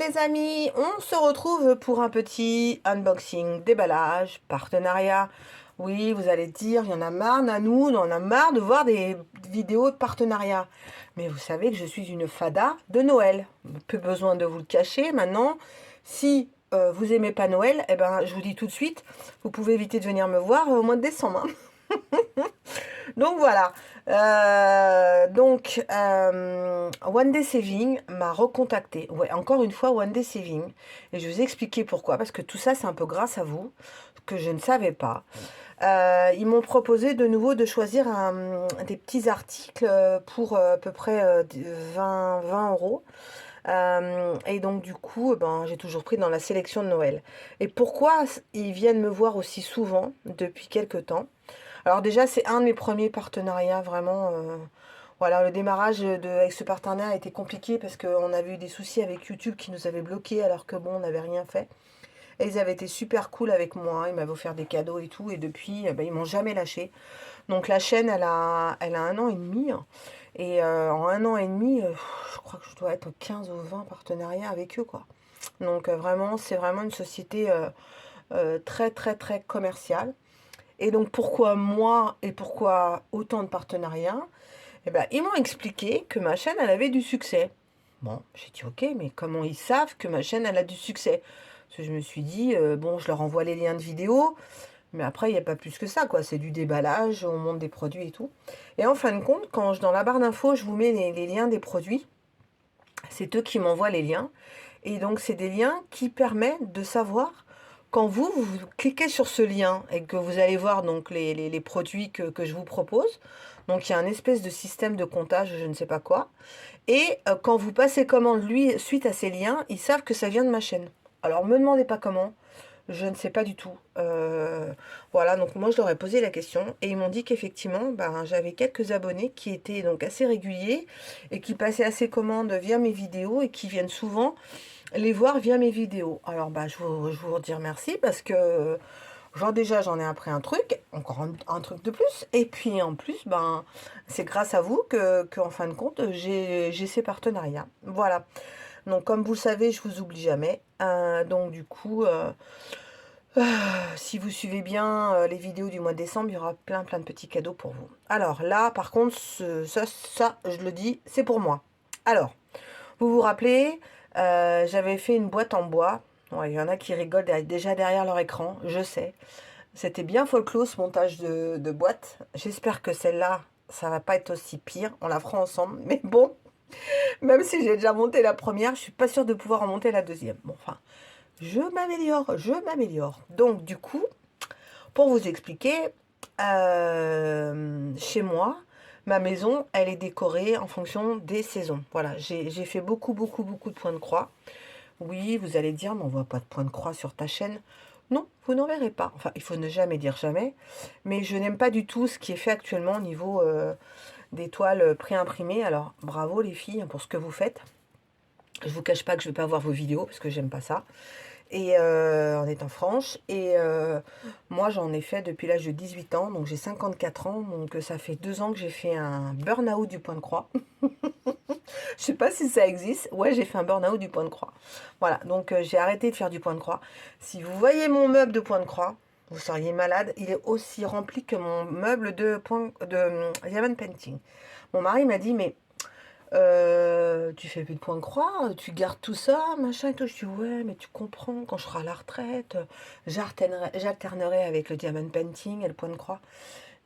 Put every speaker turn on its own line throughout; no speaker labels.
les amis, on se retrouve pour un petit unboxing, déballage, partenariat. Oui, vous allez dire, il y en a marre, Nanou, on en a marre de voir des vidéos de partenariat. Mais vous savez que je suis une fada de Noël. Peu besoin de vous le cacher maintenant. Si vous aimez pas Noël, eh ben, je vous dis tout de suite, vous pouvez éviter de venir me voir au mois de décembre, hein. Donc voilà. One Day Saving m'a recontacté. Ouais, encore une fois, One Day Saving. Et je vais vous expliquer pourquoi. Parce que tout ça, c'est un peu grâce à vous, que je ne savais pas. Ils m'ont proposé de nouveau de choisir des petits articles pour à peu près 20 euros. Et donc du coup, ben, j'ai toujours pris dans la sélection de Noël. Et pourquoi ils viennent me voir aussi souvent depuis quelques temps? Alors déjà, c'est un de mes premiers partenariats, vraiment. Voilà, le démarrage avec ce partenariat a été compliqué parce qu'on avait eu des soucis avec YouTube qui nous avaient bloqués alors que bon, on n'avait rien fait. Et ils avaient été super cool avec moi, ils m'avaient offert des cadeaux et tout, et depuis, ben, ils m'ont jamais lâché. Donc la chaîne, elle a 1 an et demi, hein. Et en 1 an et demi, je crois que je dois être 15 ou 20 partenariats avec eux, quoi. Donc vraiment, c'est vraiment une société très, très, très commerciale. Et donc pourquoi moi et pourquoi autant de partenariats? Eh ben, ils m'ont expliqué que ma chaîne, elle avait du succès. Bon, j'ai dit ok, mais comment ils savent que ma chaîne, elle a du succès? Parce que je me suis dit, bon, je leur envoie les liens de vidéos, mais après, il n'y a pas plus que ça, quoi. C'est du déballage, on monte des produits et tout. Et en fin de compte, dans la barre d'infos, je vous mets les liens des produits, c'est eux qui m'envoient les liens. Et donc, c'est des liens qui permettent de savoir quand vous cliquez sur ce lien et que vous allez voir donc les produits que je vous propose. Donc, il y a un espèce de système de comptage, je ne sais pas quoi. Et quand vous passez commande, lui, suite à ces liens, ils savent que ça vient de ma chaîne. Alors, me demandez pas comment. Je ne sais pas du tout. Voilà, donc moi je leur ai posé la question et ils m'ont dit qu'effectivement, ben, j'avais quelques abonnés qui étaient donc assez réguliers et qui passaient assez commandes via mes vidéos et qui viennent souvent les voir via mes vidéos. Alors bah, je vous redire merci parce que genre déjà j'en ai appris un truc, encore un truc de plus. Et puis en plus, ben, c'est grâce à vous que en fin de compte, j'ai ces partenariats. Voilà. Donc comme vous le savez, je vous oublie jamais. Donc du coup, si vous suivez bien les vidéos du mois de décembre, il y aura plein plein de petits cadeaux pour vous. Alors là, par contre, ça, je le dis, c'est pour moi. Alors, vous vous rappelez, j'avais fait une boîte en bois. Ouais, il y en a qui rigolent déjà derrière leur écran, je sais. C'était bien folklore ce montage de boîte. J'espère que celle-là, ça va pas être aussi pire. On la fera ensemble. Mais bon, même si j'ai déjà monté la première, je suis pas sûre de pouvoir en monter la deuxième. Bon, enfin, je m'améliore, je m'améliore. Donc, du coup, pour vous expliquer, chez moi, ma maison, elle est décorée en fonction des saisons. Voilà, j'ai fait beaucoup, beaucoup, beaucoup de points de croix. Oui, vous allez dire, mais on voit pas de points de croix sur ta chaîne. Non, vous n'en verrez pas. Enfin, il faut ne jamais dire jamais. Mais je n'aime pas du tout ce qui est fait actuellement au niveau des toiles préimprimées. Alors, bravo les filles pour ce que vous faites. Je vous cache pas que je vais pas voir vos vidéos parce que j'aime pas ça. Et en étant franche. Et moi, j'en ai fait depuis l'âge de 18 ans. Donc, j'ai 54 ans. Donc, ça fait 2 ans que j'ai fait un burn-out du point de croix. Je sais pas si ça existe. Ouais, j'ai fait un burn-out du point de croix. Voilà. Donc, j'ai arrêté de faire du point de croix. Si vous voyez mon meuble de point de croix, vous seriez malade. Il est aussi rempli que mon meuble de diamond painting. Mon mari m'a dit, mais tu fais plus de point de croix, tu gardes tout ça, machin et tout. Je dis ouais, mais tu comprends, quand je serai à la retraite, j'alternerai avec le diamond painting et le point de croix.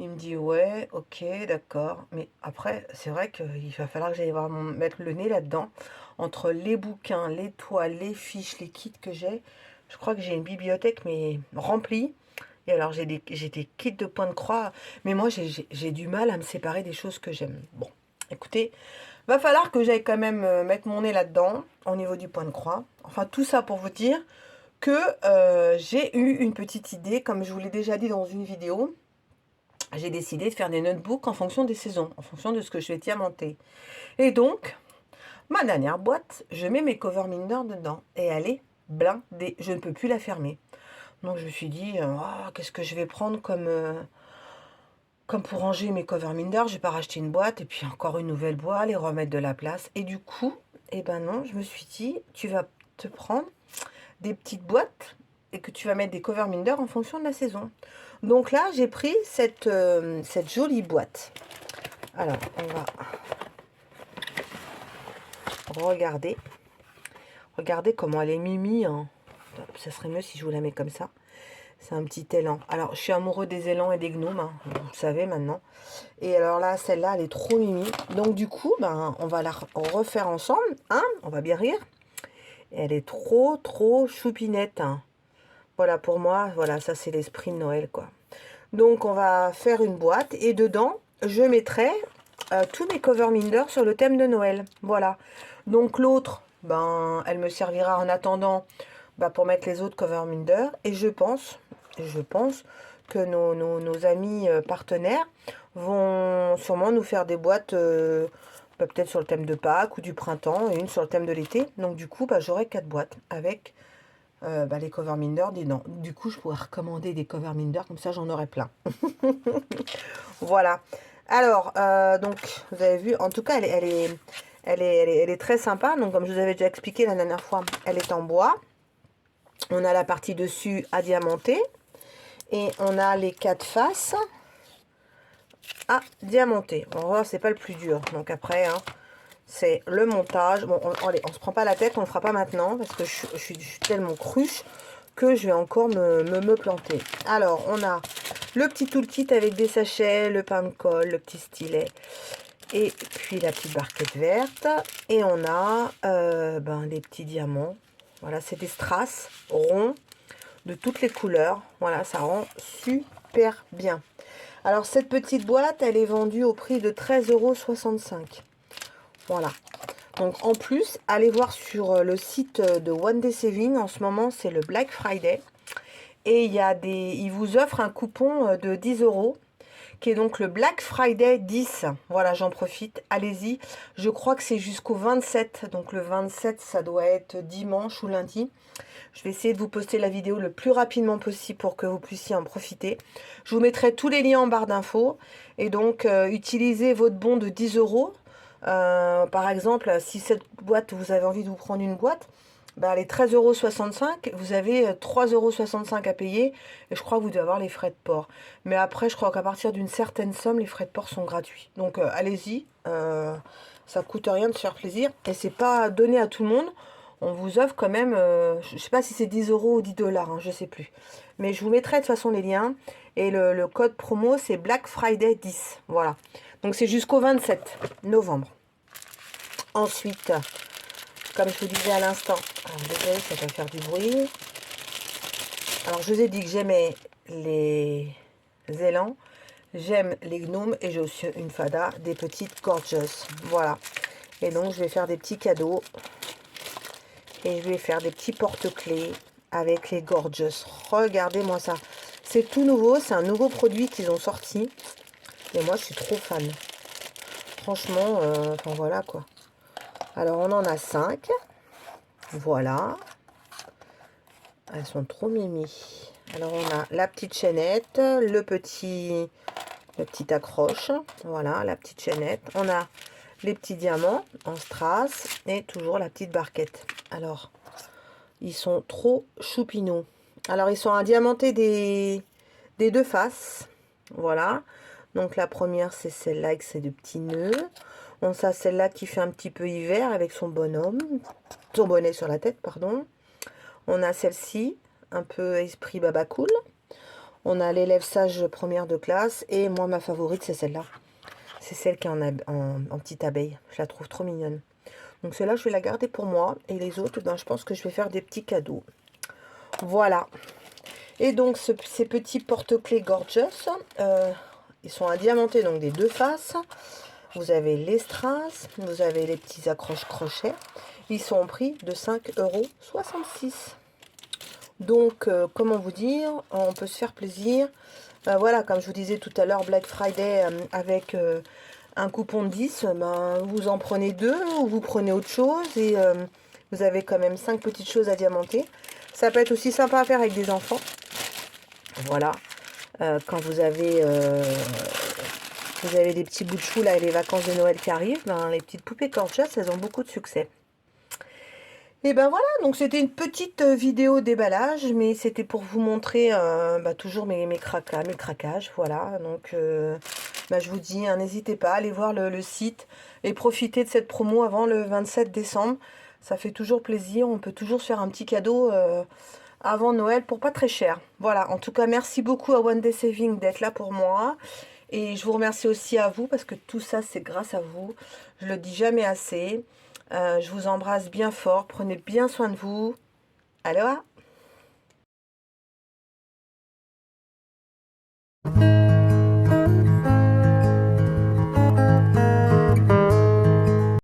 Il me dit ouais, ok, d'accord. Mais après, c'est vrai qu'il va falloir que j'aille vraiment mettre le nez là-dedans. Entre les bouquins, les toiles, les fiches, les kits que j'ai, je crois que j'ai une bibliothèque mais remplie. Et alors j'ai des kits de point de croix, mais moi j'ai du mal à me séparer des choses que j'aime. Bon, écoutez, va falloir que j'aille quand même mettre mon nez là-dedans, au niveau du point de croix. Enfin, tout ça pour vous dire que j'ai eu une petite idée, comme je vous l'ai déjà dit dans une vidéo. J'ai décidé de faire des notebooks en fonction des saisons, en fonction de ce que je vais diamanter. Et donc, ma dernière boîte, je mets mes cover Minder dedans. Et elle est blindée. Je ne peux plus la fermer. Donc je me suis dit, oh, qu'est-ce que je vais prendre comme pour ranger mes cover Minder, je vais pas racheter une boîte et puis encore une nouvelle boîte, les remettre de la place. Et du coup, eh ben non, je me suis dit, tu vas te prendre des petites boîtes et que tu vas mettre des cover Minder en fonction de la saison. Donc là, j'ai pris cette jolie boîte. Alors, on va regarder. Regardez comment elle est mimi, hein. Ça serait mieux si je vous la mets comme ça. C'est un petit élan. Alors, je suis amoureux des élans et des gnomes, hein, vous le savez maintenant. Et alors là, celle-là, elle est trop mimi. Donc du coup, ben, on va la refaire ensemble, hein. On va bien rire. Et elle est trop, trop choupinette, hein. Voilà, pour moi, voilà, ça c'est l'esprit de Noël, quoi. Donc, on va faire une boîte. Et dedans, je mettrai tous mes cover Minder sur le thème de Noël. Voilà. Donc, l'autre, ben, elle me servira en attendant pour mettre les autres cover Minder. Et je pense que nos amis partenaires vont sûrement nous faire des boîtes peut-être sur le thème de Pâques ou du printemps et une sur le thème de l'été. Donc du coup, j'aurai 4 boîtes avec les cover Minder dedans. Du coup, je pourrais recommander des cover Minder, comme ça j'en aurai plein. Voilà. Alors, donc, vous avez vu, en tout cas, elle est très sympa. Donc, comme je vous avais déjà expliqué la dernière fois, elle est en bois. On a la partie dessus à diamanter. Et on a les 4 faces à diamanter. Bon, c'est pas le plus dur. Donc après, hein, c'est le montage. Bon, allez, on se prend pas la tête, on le fera pas maintenant. Parce que je suis tellement cruche que je vais encore me planter. Alors, on a le petit toolkit avec des sachets, le pain de colle, le petit stylet. Et puis la petite barquette verte. Et on a des petits diamants. Voilà, c'est des strass ronds de toutes les couleurs. Voilà, ça rend super bien. Alors, cette petite boîte, elle est vendue au prix de 13,65 €. Voilà. Donc, en plus, allez voir sur le site de One Day Saving. En ce moment, c'est le Black Friday. Et ils vous offrent un coupon de 10 €, qui est donc le Black Friday 10. Voilà, j'en profite. Allez-y. Je crois que c'est jusqu'au 27. Donc, le 27, ça doit être dimanche ou lundi. Je vais essayer de vous poster la vidéo le plus rapidement possible pour que vous puissiez en profiter. Je vous mettrai tous les liens en barre d'infos. Et donc, utilisez votre bon de 10 €. Par exemple, si cette boîte, vous avez envie de vous prendre une boîte, elle est 13,65 €. Vous avez 3,65 € à payer. Et je crois que vous devez avoir les frais de port. Mais après, je crois qu'à partir d'une certaine somme, les frais de port sont gratuits. Donc, allez-y. Ça coûte rien de se faire plaisir. Et c'est pas donné à tout le monde. On vous offre quand même, je ne sais pas si c'est 10 € ou 10 $, hein, je ne sais plus. Mais je vous mettrai de toute façon les liens. Et le code promo, c'est Black Friday 10. Voilà. Donc c'est jusqu'au 27 novembre. Ensuite, comme je vous disais à l'instant, désolé, ça va faire du bruit. Alors je vous ai dit que j'aimais les élans, j'aime les gnomes et j'ai aussi une fada, des petites gorgeous. Voilà. Et donc je vais faire des petits cadeaux. Et je vais faire des petits porte-clés avec les gorgeous. Regardez-moi ça. C'est tout nouveau. C'est un nouveau produit qu'ils ont sorti. Et moi, je suis trop fan. Franchement, enfin voilà quoi. Alors, on en a 5. Voilà. Elles sont trop mimi. Alors, on a la petite chaînette, le petit accroche. Voilà, la petite chaînette. On a les petits diamants en strass et toujours la petite barquette. Alors, ils sont trop choupinous. Alors, ils sont à diamanter des 2 faces. Voilà. Donc, la première, c'est celle-là avec ses 2 petits nœuds. On a celle-là qui fait un petit peu hiver avec son bonhomme. Son bonnet sur la tête, pardon. On a celle-ci, un peu esprit baba cool. On a l'élève sage première de classe. Et moi, ma favorite, c'est celle-là. C'est celle qui est en petite abeille. Je la trouve trop mignonne. Donc celle-là, je vais la garder pour moi. Et les autres, je pense que je vais faire des petits cadeaux. Voilà. Et donc, ces petits porte-clés gorgeous, ils sont à diamanter, donc des 2 faces. Vous avez les strass, vous avez les petits accroches crochets. Ils sont au prix de 5,66 €. Donc, comment vous dire, on peut se faire plaisir. Voilà, comme je vous disais tout à l'heure, Black Friday avec un coupon de 10, vous en prenez 2 ou vous prenez autre chose et vous avez quand même 5 petites choses à diamanter. Ça peut être aussi sympa à faire avec des enfants. Voilà, quand vous avez des petits bouts de chou là et les vacances de Noël qui arrivent, les petites poupées gorgeous, elles ont beaucoup de succès. Et ben voilà, donc c'était une petite vidéo déballage, mais c'était pour vous montrer toujours mes craquages, voilà. Donc je vous dis, hein, n'hésitez pas à aller voir le site et profiter de cette promo avant le 27 décembre. Ça fait toujours plaisir, on peut toujours se faire un petit cadeau avant Noël pour pas très cher. Voilà, en tout cas, merci beaucoup à One Day Saving d'être là pour moi. Et je vous remercie aussi à vous parce que tout ça, c'est grâce à vous. Je le dis jamais assez. Je vous embrasse bien fort. Prenez bien soin de vous. Aloha!